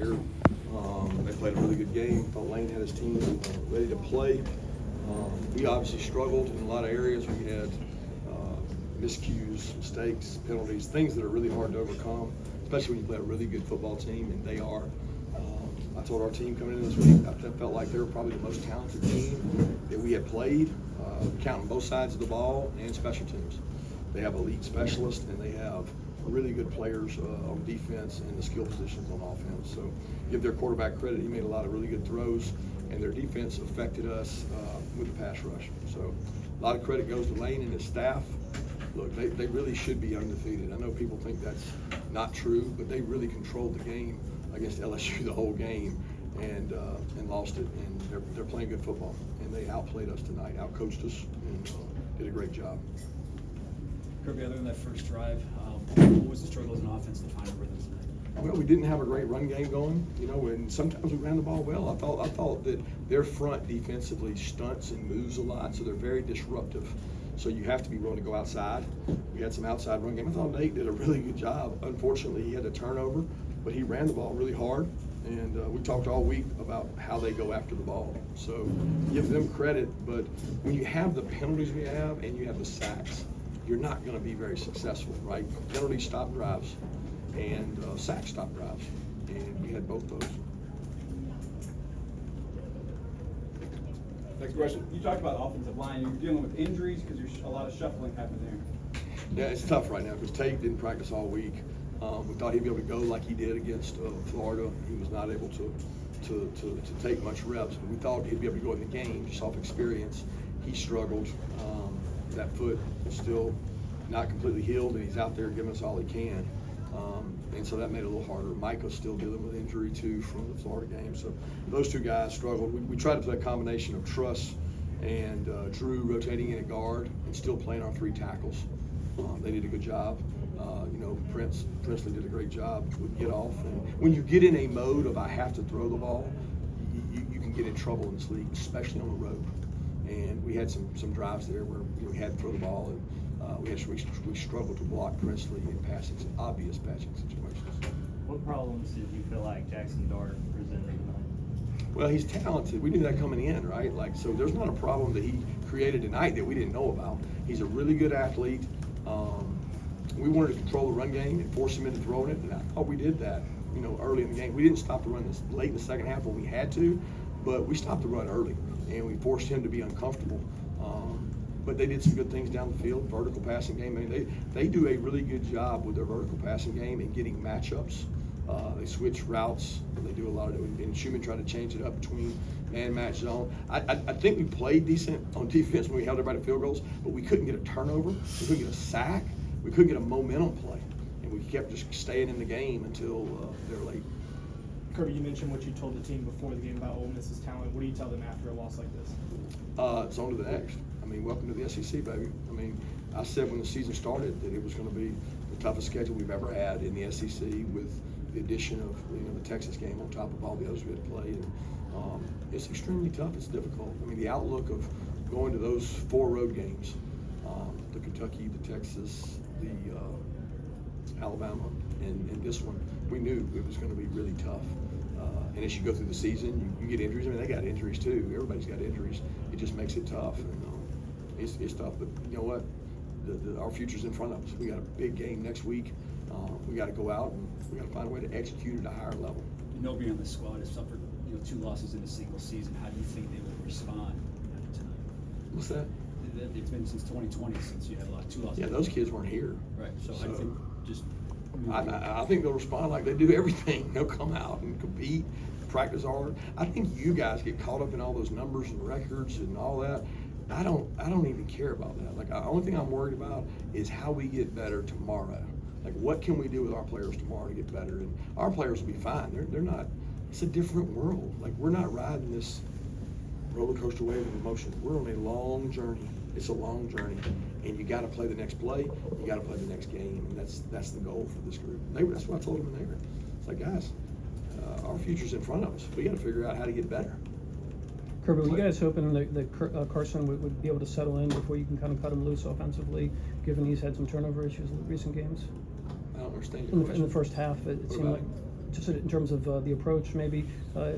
here. They played a really good game. Thought Lane had his team ready to play. We obviously struggled in a lot of areas. We had miscues, mistakes, penalties, things that are really hard to overcome, especially when you play a really good football team, and they are. I told our team coming in this week, I felt like they were probably the most talented team that we had played, counting both sides of the ball and special teams. They have elite specialists, and they have really good players on defense and the skill positions on offense. So give their quarterback credit. He made a lot of really good throws, and their defense affected us with the pass rush. So a lot of credit goes to Lane and his staff. Look, they really should be undefeated. I know people think that's not true, but they really controlled the game against LSU the whole game and lost it. And they're playing good football, and they outplayed us tonight, outcoached us, and did a great job. Kirby, other than that first drive, what was the struggles in offense to find a rhythm tonight? Well, we didn't have a great run game going, and sometimes we ran the ball well. I thought that their front defensively stunts and moves a lot, so they're very disruptive. So you have to be willing to go outside. We had some outside run game. I thought Nate did a really good job. Unfortunately, he had a turnover, but he ran the ball really hard. And we talked all week about how they go after the ball. So give them credit, but when you have the penalties we have and you have the sacks, you're not going to be very successful, right? Penalties stop drives, and sacks stop drives, and we had both those. Next question. You talked about offensive line. You're dealing with injuries because there's a lot of shuffling happening there. Yeah, it's tough right now because Tate didn't practice all week. We thought he'd be able to go like he did against Florida. He was not able to take much reps. But we thought he'd be able to go in the game just off experience. He struggled. That foot is still not completely healed, and he's out there giving us all he can. And so that made it a little harder. Micah's still dealing with injury too from the Florida game. So those two guys struggled. We tried to play a combination of Truss and Drew rotating in at guard and still playing our three tackles. They did a good job. Princely did a great job with get off. And when you get in a mode of I have to throw the ball, you can get in trouble in this league, especially on the road. And we had some drives there where we had to throw the ball, and we struggled to block Princely in obvious passing situations. What problems did you feel like Jackson Dart presented tonight? Well, he's talented. We knew that coming in, right? So there's not a problem that he created tonight that we didn't know about. He's a really good athlete. We wanted to control the run game and force him into throwing it, and I thought we did that, early in the game. We didn't stop the run late in the second half when we had to, but we stopped the run early, and we forced him to be uncomfortable. But they did some good things down the field, vertical passing game. I mean, they do a really good job with their vertical passing game and getting matchups. They switch routes. They do a lot of it. And Schumann tried to change it up between man-match zone. I think we played decent on defense when we held everybody to field goals, but we couldn't get a turnover. We couldn't get a sack. We couldn't get a momentum play. And we kept just staying in the game until they're late. Kirby, you mentioned what you told the team before the game about Ole Miss's talent. What do you tell them after a loss like this? It's on to the next. Welcome to the SEC, baby. I said when the season started that it was going to be the toughest schedule we've ever had in the SEC with the addition of the Texas game on top of all the others we had to play. And it's extremely tough. It's difficult. The outlook of going to those 4 road games, the Kentucky, the Texas, the Alabama, and this one, we knew it was going to be really tough. And as you go through the season, you get injuries. They got injuries too. Everybody's got injuries. It just makes it tough. And it's tough, but you know what? Our future's in front of us. We got a big game next week. We got to go out and we got to find a way to execute at a higher level. Being on the squad has suffered 2 losses in a single season. How do you think they will respond tonight? What's that? It's been since 2020 since you had 2 losses. Yeah, those kids weren't here. Right. So I think just. I think they'll respond like they do everything. They'll come out and compete, practice hard. I think you guys get caught up in all those numbers and records and all that. I don't even care about that. The only thing I'm worried about is how we get better tomorrow. What can we do with our players tomorrow to get better? And our players will be fine. They're not. It's a different world. We're not riding this roller coaster wave of emotion. We're on a long journey. It's a long journey, and you got to play the next play. You got to play the next game, and that's the goal for this group. That's what I told them in there. It's guys, our future's in front of us. We got to figure out how to get better. Kirby, were you guys hoping that Carson would be able to settle in before you can kind of cut him loose offensively, given he's had some turnover issues in recent games? I don't understand. In the first half, it seemed like. just in terms of the approach, maybe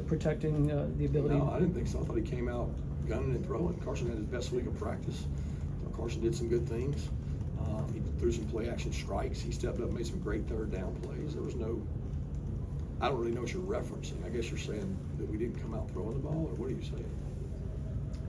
protecting the ability? No, I didn't think so. I thought he came out gunning and throwing. Carson had his best week of practice. Carson did some good things. He threw some play action strikes. He stepped up and made some great third down plays. There was no, I don't really know what you're referencing. I guess you're saying that we didn't come out throwing the ball, or what are you saying?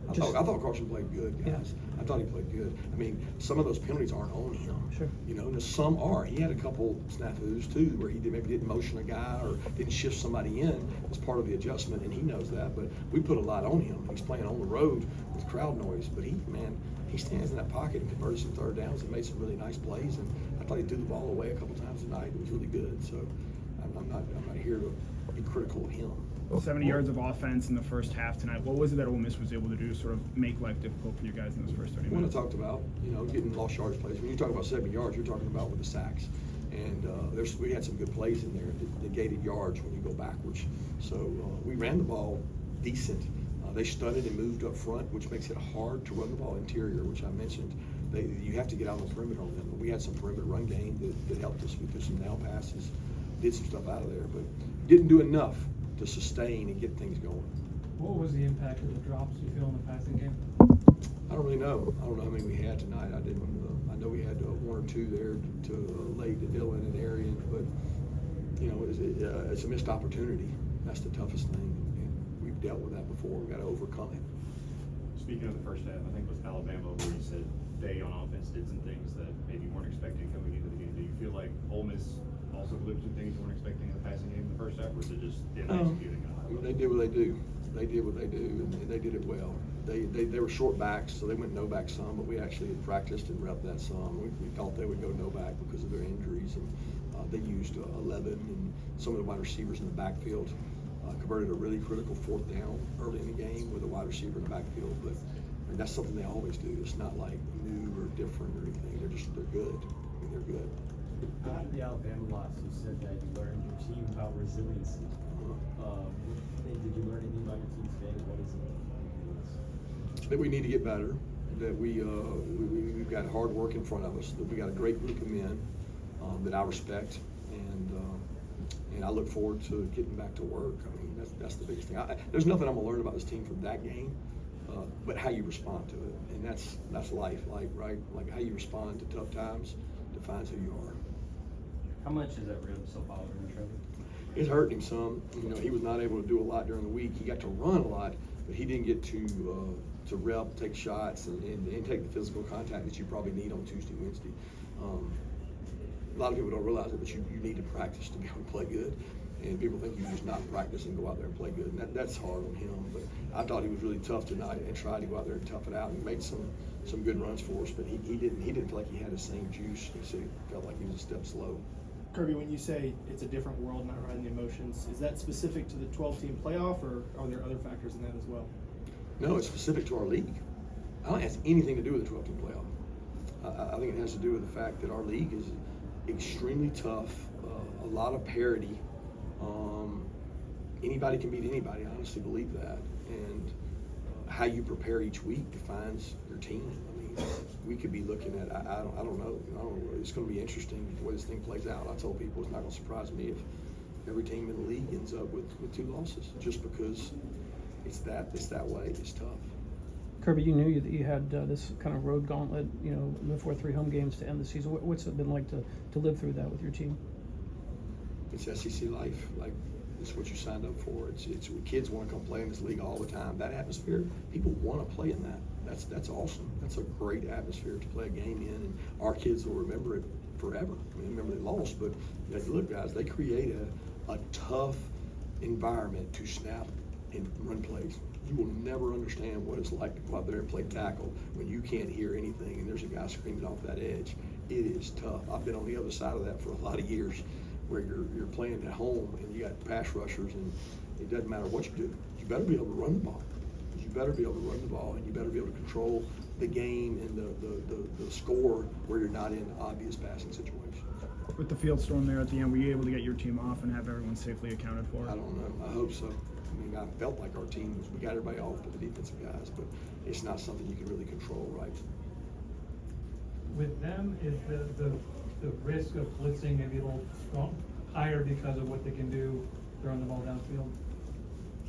I thought Carson played good, guys. Yeah. I thought he played good. I mean, some of those penalties aren't on him. Sure. You know, and some are. He had a couple snafus too, where he maybe didn't motion a guy or didn't shift somebody in as part of the adjustment, and he knows that. But we put a lot on him. He's playing on the road with crowd noise, but he stands in that pocket and converted some third downs and made some really nice plays. And I thought he threw the ball away a couple times tonight. It was really good. So I'm not here to be critical of him. 70 yards of offense in the first half tonight. What was it that Ole Miss was able to do to sort of make life difficult for you guys in those first 30 When I minutes? talked about, getting lost yards plays. When you talk about 70 yards, you're talking about with the sacks. And we had some good plays in there that negated yards when you go backwards. So we ran the ball decent. They stunted and moved up front, which makes it hard to run the ball interior, which I mentioned. You have to get out on the perimeter on them. We had some perimeter run game that helped us. We threw some now passes, did some stuff out of there, but didn't do enough to sustain and get things going. What was the impact of the drops you feel in the passing game? I don't really know. I don't know how many we had tonight. I didn't. I know we had one or two there to late to Dylan and Arian, but it's a missed opportunity. That's the toughest thing, and we've dealt with that before. We've got to overcome it. Speaking of the first half, I think it was Alabama where you said they on offense did some things that maybe you weren't expecting coming into the game. Do you feel like Ole Miss also delivered some things you weren't expecting in the passing game in the first half, or was it just them executing on it? They did what they do. They did what they do, and they did it well. They were short backs, so they went no back some, but we actually had practiced and repped that some. We thought they would go no back because of their injuries, and they used 11 and some of the wide receivers in the backfield. Converted a really critical fourth down early in the game with a wide receiver in the backfield, but that's something they always do. It's not like new or different or anything. They're good. I mean, they're good. After the Alabama loss, you said that you learned your team about resiliency. Did you learn anything about your team today? What is it? That we need to get better. That we've got hard work in front of us. That we got a great group of men that I respect, and I look forward to getting back to work. I mean, that's the biggest thing. There's nothing I'm gonna learn about this team from that game, but how you respond to it, and that's life, right? Like how you respond to tough times defines who you are. How much is that rib so bothering Trevor? It hurt him some. He was not able to do a lot during the week. He got to run a lot, but he didn't get to rep, take shots, and take the physical contact that you probably need on Tuesday, Wednesday. A lot of people don't realize it, but you need to practice to be able to play good. And people think you just not practice and go out there and play good. And that's hard on him. But I thought he was really tough tonight and tried to go out there and tough it out and made some good runs for us. But he didn't feel like he had the same juice. He said he felt like he was a step slow. Kirby, when you say it's a different world, not riding the emotions, is that specific to the 12-team playoff, or are there other factors in that as well? No, it's specific to our league. I don't think it has anything to do with the 12-team playoff. I think it has to do with the fact that our league is extremely tough, a lot of parity. Anybody can beat anybody. I honestly believe that. And how you prepare each week defines your team. I mean, we could be looking at, I don't know. It's going to be interesting the way this thing plays out. I told people it's not going to surprise me if every team in the league ends up with 2 losses, just because it's that way. It's tough. Kirby, you knew that you had this kind of road gauntlet, before 3 home games to end the season. What's it been like to live through that with your team? It's SEC life. Like, it's what you signed up for. It's kids want to come play in this league all the time. That atmosphere, people want to play in that. That's awesome. That's a great atmosphere to play a game in, and our kids will remember it forever. I mean, remember they lost, but look, guys, they create a tough environment to snap and run plays. You will never understand what it's like to go out there and play tackle when you can't hear anything and there's a guy screaming off that edge. It is tough. I've been on the other side of that for a lot of years, where you're playing at home and you got pass rushers, and it doesn't matter what you do. You better be able to run the ball. You better be able to run the ball, and you better be able to control the game and the score where you're not in obvious passing situations. With the field storm there at the end, were you able to get your team off and have everyone safely accounted for? I don't know. I hope so. I mean, I felt like our team we got everybody off but the defensive guys, but it's not something you can really control, right? With them, is the risk of blitzing maybe a little strong, higher because of what they can do throwing the ball downfield?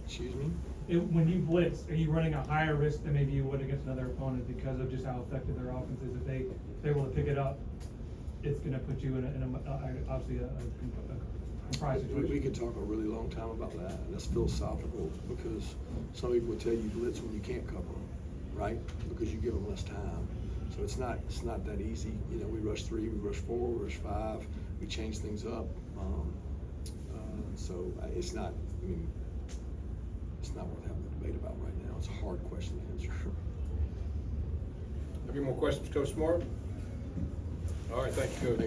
Excuse me? When you blitz, are you running a higher risk than maybe you would against another opponent because of just how effective their offense is? If they're able to pick it up, it's gonna put you in obviously a comprised We situation. could talk a really long time about that, and that's philosophical, because some people would tell you blitz when you can't cover them, right? Because you give them less time. So it's not that easy. You know, we rush 3, we rush 4, we rush 5, we change things up. So it's not, I mean, it's not worth having a debate about right now. It's a hard question to answer. Have any more questions, Coach Smart? All right, thank you, Coach.